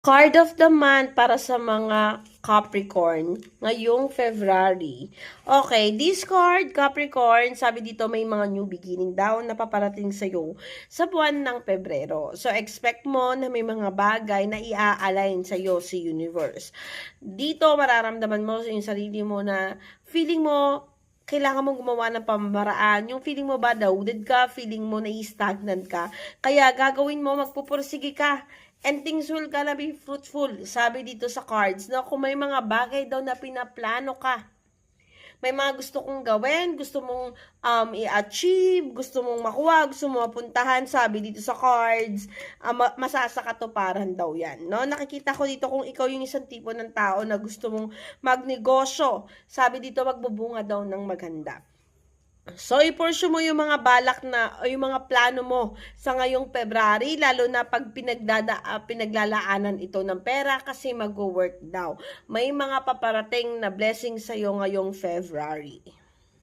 Card of the month para sa mga Capricorn ngayong February. Okay, this card, Capricorn, sabi dito may mga new beginning daw na paparating sa'yo sa buwan ng Pebrero. So, expect mo na may mga bagay na i-align sa'yo si universe. Dito, mararamdaman mo sa yung sarili mo na feeling mo kailangan mong gumawa ng pamamaraan. Yung feeling mo ba loaded ka, feeling mo na stagnant ka. Kaya gagawin mo, magpupursige ka. And things will gonna be fruitful. Sabi dito sa cards, no? Kung may mga bagay daw na pinaplano ka, may mga gusto kong gawin, gusto mong i-achieve, gusto mong makuha, gusto mong mapuntahan, sabi dito sa cards, masasakatuparan daw yan, no? Nakikita ko dito kung ikaw yung isang tipo ng tao na gusto mong magnegosyo, sabi dito magbubunga daw ng maganda. So, i-pursue mo yung mga balak na, o yung mga plano mo sa ngayong February, lalo na pag pinaglalaanan ito ng pera kasi mag-work daw. May mga paparating na blessing sa'yo ngayong February.